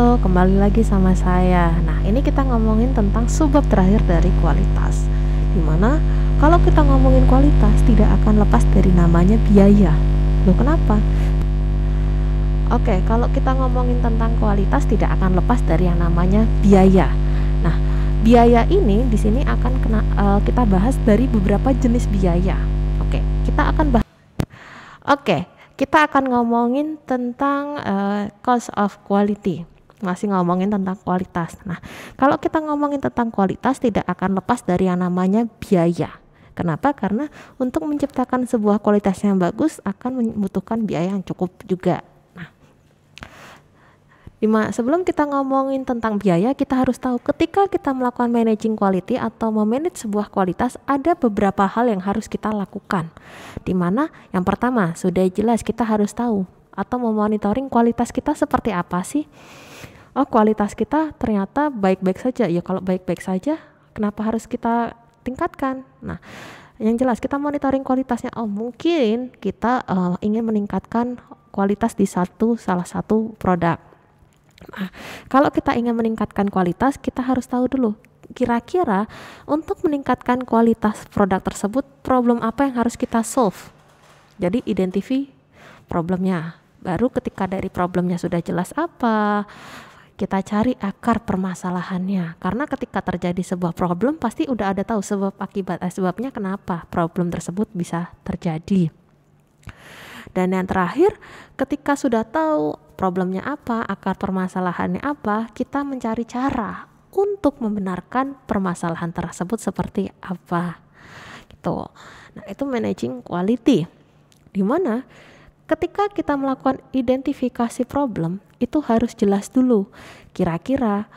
Halo, kembali lagi sama saya. Nah, ini kita ngomongin tentang subbab terakhir dari kualitas. Dimana kalau kita ngomongin kualitas tidak akan lepas dari namanya biaya. Loh, kenapa? Oke, kalau kita ngomongin tentang kualitas tidak akan lepas dari yang namanya biaya. Nah, biaya ini di sini akan kita bahas dari beberapa jenis biaya. Oke, kita akan ngomongin tentang cost of quality. Masih ngomongin tentang kualitas. Nah, kalau kita ngomongin tentang kualitas tidak akan lepas dari yang namanya biaya. Kenapa? Karena untuk menciptakan sebuah kualitas yang bagus akan membutuhkan biaya yang cukup juga. Sebelum kita ngomongin tentang biaya, kita harus tahu ketika kita melakukan managing quality atau memanage sebuah kualitas, ada beberapa hal yang harus kita lakukan. Dimana yang pertama, sudah jelas kita harus tahu atau memonitoring kualitas kita seperti apa sih. Oh, kualitas kita ternyata baik-baik saja. Ya kalau baik-baik saja, kenapa harus kita tingkatkan? Nah, yang jelas kita monitoring kualitasnya. Oh, mungkin kita ingin meningkatkan kualitas di salah satu produk. Nah, kalau kita ingin meningkatkan kualitas, kita harus tahu dulu kira-kira untuk meningkatkan kualitas produk tersebut, problem apa yang harus kita solve. Jadi identify problemnya. Baru ketika dari problemnya sudah jelas apa, kita cari akar permasalahannya. Karena ketika terjadi sebuah problem, pasti udah ada tahu sebab akibat, sebabnya kenapa problem tersebut bisa terjadi. Dan yang terakhir, ketika sudah tahu problemnya apa, akar permasalahannya apa, kita mencari cara untuk membenarkan permasalahan tersebut seperti apa. Gitu. Nah, itu managing quality. Di mana ketika kita melakukan identifikasi problem, itu harus jelas dulu kira-kira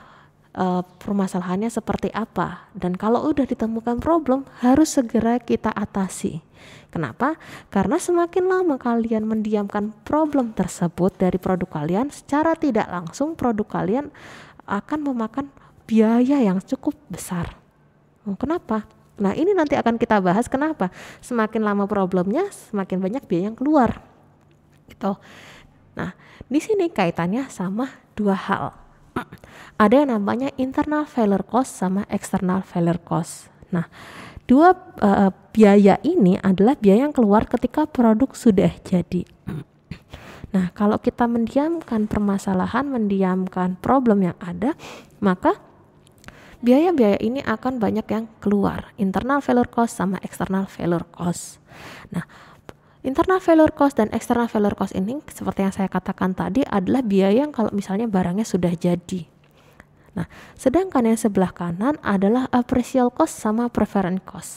permasalahannya seperti apa, dan kalau udah ditemukan problem harus segera kita atasi. Kenapa? Karena semakin lama kalian mendiamkan problem tersebut dari produk kalian, secara tidak langsung produk kalian akan memakan biaya yang cukup besar. Kenapa? Nah, ini nanti akan kita bahas kenapa semakin lama problemnya semakin banyak biaya yang keluar gitu. Nah, di sini kaitannya sama dua hal. Ada yang namanya internal failure cost sama external failure cost. Nah, dua biaya ini adalah biaya yang keluar ketika produk sudah jadi. Nah, kalau kita mendiamkan permasalahan, mendiamkan problem yang ada, maka biaya-biaya ini akan banyak yang keluar. Internal failure cost sama external failure cost. Nah, internal failure cost dan external failure cost ini seperti yang saya katakan tadi adalah biaya yang kalau misalnya barangnya sudah jadi. Nah, sedangkan yang sebelah kanan adalah appraisal cost sama preference cost.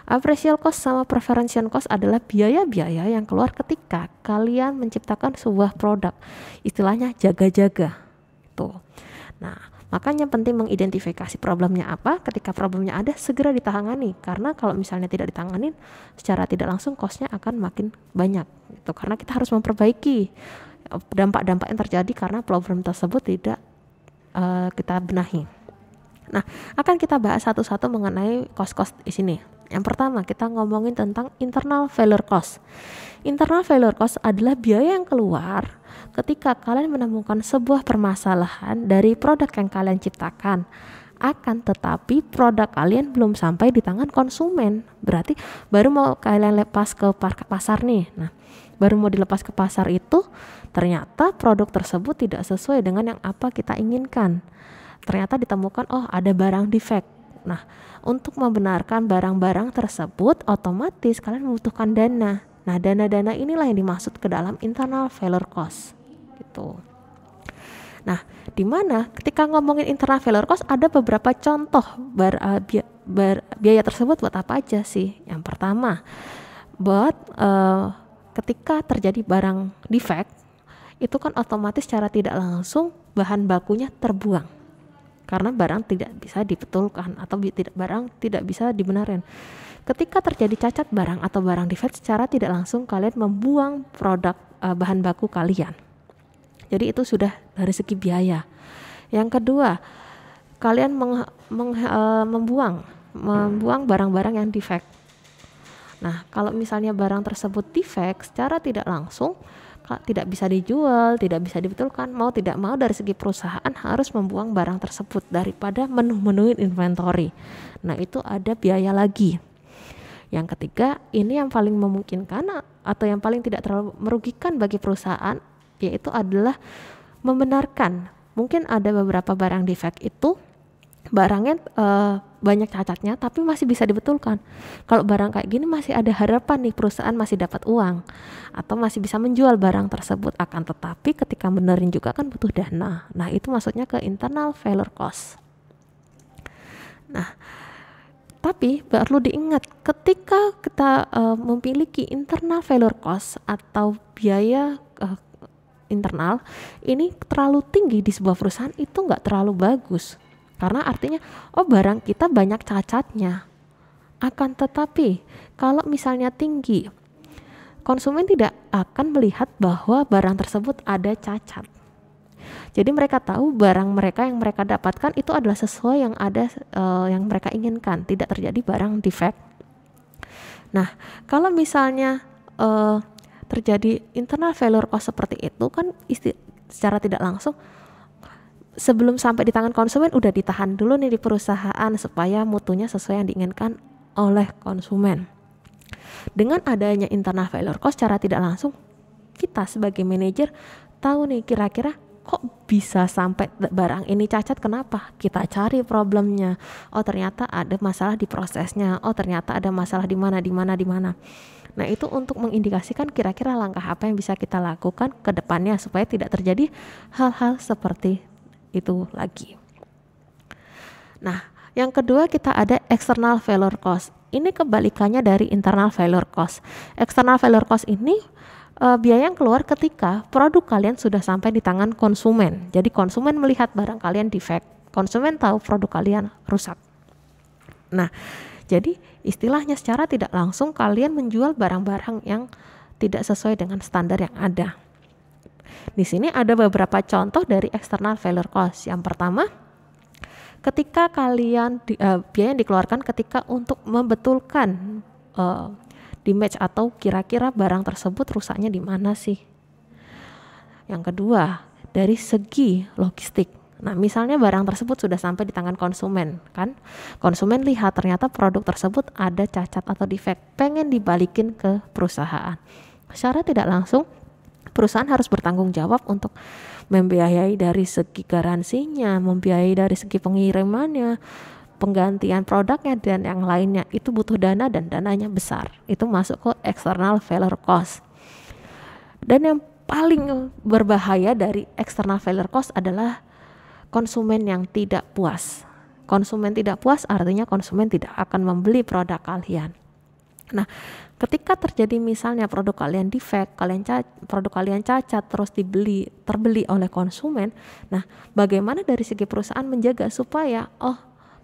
Appraisal cost sama preference cost adalah biaya-biaya yang keluar ketika kalian menciptakan sebuah produk. Istilahnya jaga-jaga. Tuh. Nah, makanya penting mengidentifikasi problemnya apa. Ketika problemnya ada, segera ditangani. Karena kalau misalnya tidak ditanganin, secara tidak langsung costnya akan makin banyak. Gitu. Karena kita harus memperbaiki dampak-dampak yang terjadi karena problem tersebut tidak kita benahi. Nah, akan kita bahas satu-satu mengenai cost-cost di sini. Yang pertama, kita ngomongin tentang internal failure cost. Internal failure cost adalah biaya yang keluar ketika kalian menemukan sebuah permasalahan dari produk yang kalian ciptakan. Akan tetapi produk kalian belum sampai di tangan konsumen. Berarti baru mau kalian lepas ke pasar nih. Nah, baru mau dilepas ke pasar itu ternyata produk tersebut tidak sesuai dengan yang apa kita inginkan. Ternyata ditemukan ada barang defect. Nah, untuk membenarkan barang-barang tersebut otomatis kalian membutuhkan dana. Nah, dana-dana inilah yang dimaksud ke dalam internal failure cost. Gitu. Nah, di mana ketika ngomongin internal failure cost ada beberapa contoh biaya tersebut buat apa aja sih? Yang pertama, buat ketika terjadi barang defect, itu kan otomatis secara tidak langsung bahan bakunya terbuang. Karena barang tidak bisa dibetulkan atau barang tidak bisa dibenarkan. Ketika terjadi cacat barang atau barang defect, secara tidak langsung kalian membuang produk bahan baku kalian. Jadi itu sudah dari segi biaya. Yang kedua, kalian membuang barang-barang yang defect. Nah, kalau misalnya barang tersebut defect, secara tidak langsung tidak bisa dijual, tidak bisa dibetulkan, mau tidak mau dari segi perusahaan harus membuang barang tersebut daripada memenuhi inventory. Nah, itu ada biaya lagi. Yang ketiga, ini yang paling memungkinkan atau yang paling tidak terlalu merugikan bagi perusahaan, yaitu adalah membenarkan. Mungkin ada beberapa barang defect itu barangnya banyak cacatnya tapi masih bisa dibetulkan. Kalau barang kayak gini masih ada harapan nih, perusahaan masih dapat uang atau masih bisa menjual barang tersebut. Akan tetapi ketika benerin juga kan butuh dana. Nah, itu maksudnya ke internal failure cost. Nah, tapi perlu diingat ketika kita memiliki internal failure cost atau biaya internal ini terlalu tinggi di sebuah perusahaan, itu nggak terlalu bagus. Karena artinya, barang kita banyak cacatnya. Akan tetapi, kalau misalnya tinggi, konsumen tidak akan melihat bahwa barang tersebut ada cacat. Jadi mereka tahu barang mereka yang mereka dapatkan itu adalah sesuai yang ada yang mereka inginkan, tidak terjadi barang defect. Nah, kalau misalnya terjadi internal failure cost seperti itu kan secara tidak langsung sebelum sampai di tangan konsumen udah ditahan dulu nih di perusahaan supaya mutunya sesuai yang diinginkan oleh konsumen. Dengan adanya internal failure cost secara tidak langsung kita sebagai manajer tahu nih kira-kira kok bisa sampai barang ini cacat, kenapa? Kita cari problemnya. Oh, ternyata ada masalah di prosesnya. Oh, ternyata ada masalah di mana. Nah, itu untuk mengindikasikan kira-kira langkah apa yang bisa kita lakukan ke depannya supaya tidak terjadi hal-hal seperti itu lagi. Nah, yang kedua kita ada external failure cost. Ini kebalikannya dari internal failure cost. External failure cost ini biaya yang keluar ketika produk kalian sudah sampai di tangan konsumen. Jadi konsumen melihat barang kalian defect, konsumen tahu produk kalian rusak. Nah, jadi istilahnya secara tidak langsung kalian menjual barang-barang yang tidak sesuai dengan standar yang ada. Di sini ada beberapa contoh dari external failure cost. Yang pertama, ketika kalian biaya yang dikeluarkan ketika untuk membetulkan damage atau kira-kira barang tersebut rusaknya di mana sih. Yang kedua, dari segi logistik. Nah, misalnya barang tersebut sudah sampai di tangan konsumen, kan? Konsumen lihat ternyata produk tersebut ada cacat atau defect, pengen dibalikin ke perusahaan. Secara tidak langsung perusahaan harus bertanggung jawab untuk membiayai dari segi garansinya, membiayai dari segi pengirimannya, penggantian produknya dan yang lainnya. Itu butuh dana dan dananya besar. Itu masuk ke external failure cost. Dan yang paling berbahaya dari external failure cost adalah konsumen yang tidak puas. Konsumen tidak puas artinya konsumen tidak akan membeli produk kalian. Nah, ketika terjadi misalnya produk kalian defect, produk kalian cacat terus terbeli oleh konsumen. Nah, bagaimana dari segi perusahaan menjaga supaya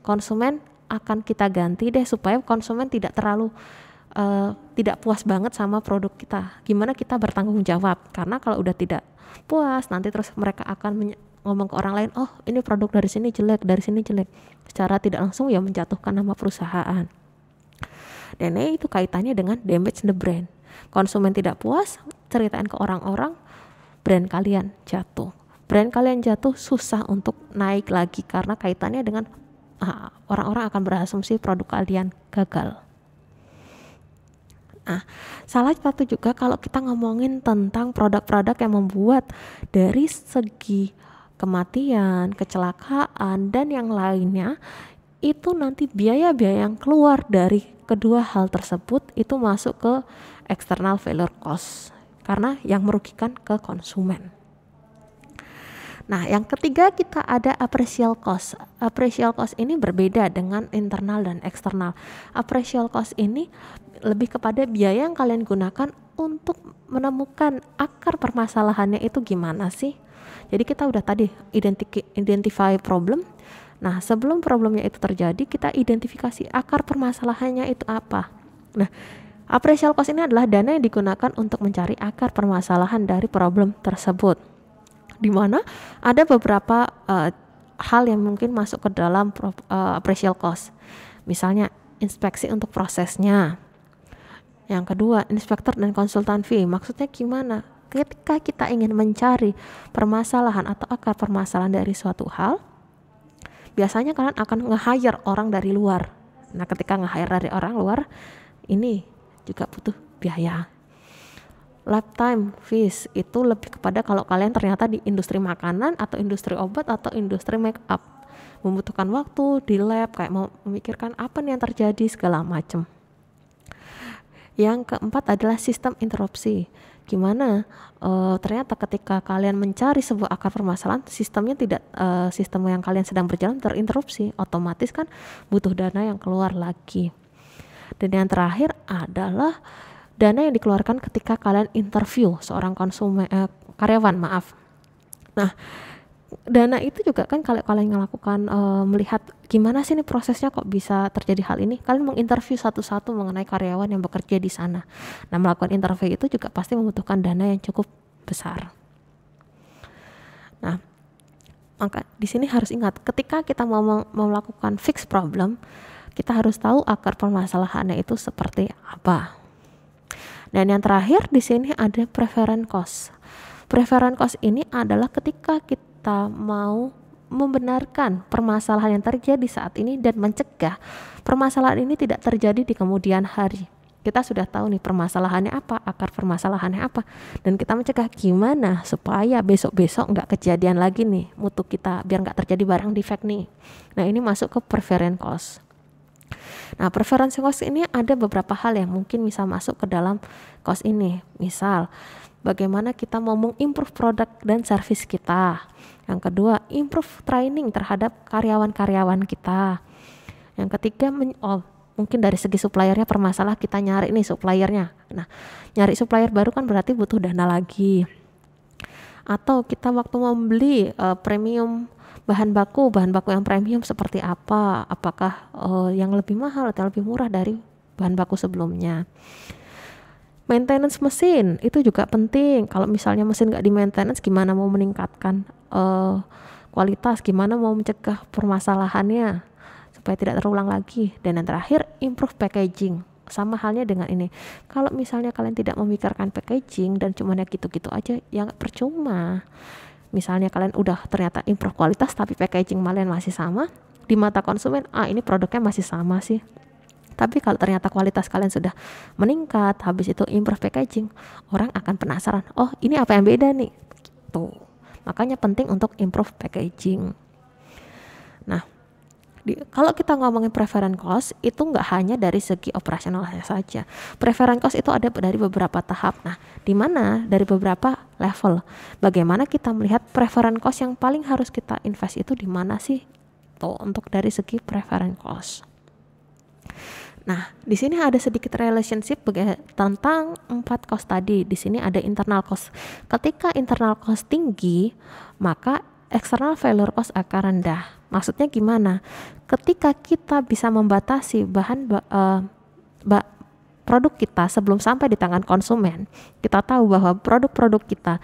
konsumen akan kita ganti deh supaya konsumen tidak terlalu tidak puas banget sama produk kita. Gimana kita bertanggung jawab? Karena kalau udah tidak puas nanti terus mereka akan ngomong ke orang lain, ini produk dari sini jelek, dari sini jelek. Secara tidak langsung ya menjatuhkan nama perusahaan. Dan itu kaitannya dengan damage the brand. Konsumen tidak puas, ceritain ke orang-orang, brand kalian jatuh. Brand kalian jatuh susah untuk naik lagi karena kaitannya dengan orang-orang akan berasumsi produk kalian gagal. Nah, salah satu juga kalau kita ngomongin tentang produk-produk yang membuat dari segi kematian, kecelakaan, dan yang lainnya, itu nanti biaya-biaya yang keluar dari kedua hal tersebut itu masuk ke external failure cost karena yang merugikan ke konsumen. Nah, yang ketiga kita ada appraisal cost. Appraisal cost ini berbeda dengan internal dan eksternal. Appraisal cost ini lebih kepada biaya yang kalian gunakan untuk menemukan akar permasalahannya itu gimana sih. Jadi kita udah tadi identify problem. Nah, sebelum problemnya itu terjadi, kita identifikasi akar permasalahannya itu apa. Nah, appraisal cost ini adalah dana yang digunakan untuk mencari akar permasalahan dari problem tersebut. Di mana ada beberapa hal yang mungkin masuk ke dalam appraisal cost. Misalnya, inspeksi untuk prosesnya. Yang kedua, inspektor dan konsultan fee. Maksudnya gimana? ketika kita ingin mencari permasalahan atau akar permasalahan dari suatu hal, biasanya kalian akan nge-hire orang dari luar. Nah, ketika nge-hire dari orang luar, ini juga butuh biaya. Lifetime fees itu lebih kepada kalau kalian ternyata di industri makanan atau industri obat atau industri make up, membutuhkan waktu di lab, kayak mau memikirkan apa nih yang terjadi segala macam. Yang keempat adalah sistem interupsi. Gimana ternyata ketika kalian mencari sebuah akar permasalahan, sistemnya tidak sistem yang kalian sedang berjalan terinterupsi, otomatis kan butuh dana yang keluar lagi. Dan yang terakhir adalah dana yang dikeluarkan ketika kalian interview seorang karyawan. Nah, dana itu juga kan kalau kalian melakukan melihat gimana sih nih prosesnya kok bisa terjadi hal ini, kalian menginterview satu-satu mengenai karyawan yang bekerja di sana. Nah, melakukan interview itu juga pasti membutuhkan dana yang cukup besar. Nah, maka di sini harus ingat, ketika kita mau melakukan fix problem, kita harus tahu akar permasalahannya itu seperti apa. Dan yang terakhir di sini ada preference cost. Preference cost ini adalah ketika kita mau membenarkan permasalahan yang terjadi saat ini dan mencegah permasalahan ini tidak terjadi di kemudian hari. Kita sudah tahu nih permasalahannya apa, akar permasalahannya apa, dan kita mencegah gimana supaya besok-besok nggak kejadian lagi nih mutu kita, biar nggak terjadi barang defect nih. Nah, ini masuk ke preference cost. Nah, preference cost ini ada beberapa hal yang mungkin bisa masuk ke dalam cost ini. Misal, bagaimana kita mau mengimprove produk dan service kita. Yang kedua, improve training terhadap karyawan-karyawan kita. Yang ketiga, mungkin dari segi suppliernya permasalah, kita nyari nih suppliernya. Nah, nyari supplier baru kan berarti butuh dana lagi. Atau kita waktu membeli premium bahan baku yang premium seperti apa? Apakah yang lebih mahal atau lebih murah dari bahan baku sebelumnya? Maintenance mesin itu juga penting. Kalau misalnya mesin nggak di maintenance, gimana mau meningkatkan kualitas, gimana mau mencegah permasalahannya supaya tidak terulang lagi. Dan yang terakhir, improve packaging. Sama halnya dengan ini, kalau misalnya kalian tidak memikirkan packaging dan cuma ya gitu-gitu aja, ya percuma. Misalnya kalian udah ternyata improve kualitas tapi packaging kalian masih sama, di mata konsumen, ini produknya masih sama sih. Tapi kalau ternyata kualitas kalian sudah meningkat, habis itu improve packaging, orang akan penasaran, oh ini apa yang beda nih, gitu. Makanya penting untuk improve packaging. Nah, kalau kita ngomongin preference cost, itu nggak hanya dari segi operasional saja. Preference cost itu ada dari beberapa tahap. Nah, di mana dari beberapa level. Bagaimana kita melihat preference cost yang paling harus kita invest itu di mana sih? Tuh, untuk dari segi preference cost. Nah, di sini ada sedikit relationship tentang 4 cost tadi. Di sini ada internal cost. Ketika internal cost tinggi, maka external failure cost akan rendah. Maksudnya gimana? Ketika kita bisa membatasi produk kita sebelum sampai di tangan konsumen, kita tahu bahwa produk-produk kita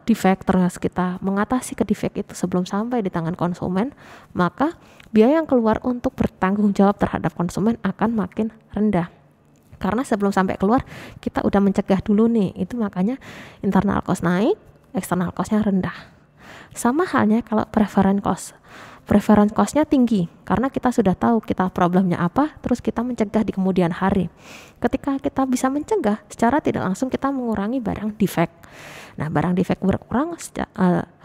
defect, terus kita mengatasi ke defect itu sebelum sampai di tangan konsumen, maka biaya yang keluar untuk bertanggung jawab terhadap konsumen akan makin rendah. Karena sebelum sampai keluar, kita udah mencegah dulu nih. Itu makanya internal cost naik, external cost-nya rendah. Sama halnya kalau preference cost. Preference cost-nya tinggi karena kita sudah tahu kita problemnya apa, terus kita mencegah di kemudian hari. Ketika kita bisa mencegah, secara tidak langsung kita mengurangi barang defect. Nah, barang defect berkurang,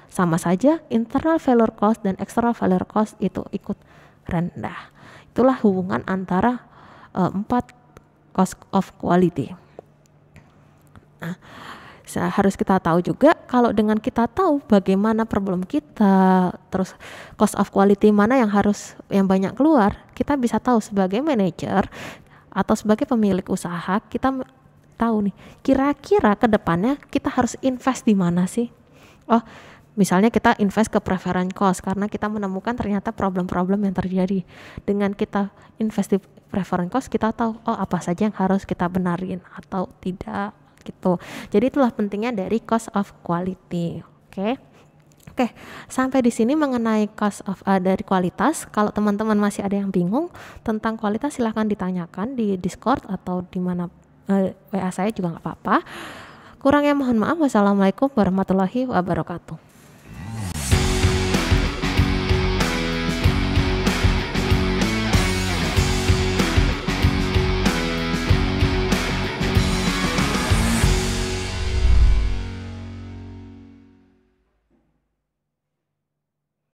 sama saja internal failure cost dan external failure cost itu ikut rendah. Itulah hubungan antara 4 cost of quality. Nah, harus kita tahu juga, kalau dengan kita tahu bagaimana problem kita, terus cost of quality mana yang banyak keluar, kita bisa tahu sebagai manajer atau sebagai pemilik usaha, kita tahu nih kira-kira ke depannya kita harus invest di mana sih. Misalnya kita invest ke preference cost karena kita menemukan ternyata problem-problem yang terjadi. Dengan kita invest di preference cost, kita tahu apa saja yang harus kita benarin atau tidak gitu. Jadi itulah pentingnya dari cost of quality. Oke, sampai di sini mengenai cost of dari kualitas. Kalau teman-teman masih ada yang bingung tentang kualitas, silahkan ditanyakan di Discord atau di mana WA saya juga nggak apa-apa. Kurangnya mohon maaf. Wassalamualaikum warahmatullahi wabarakatuh.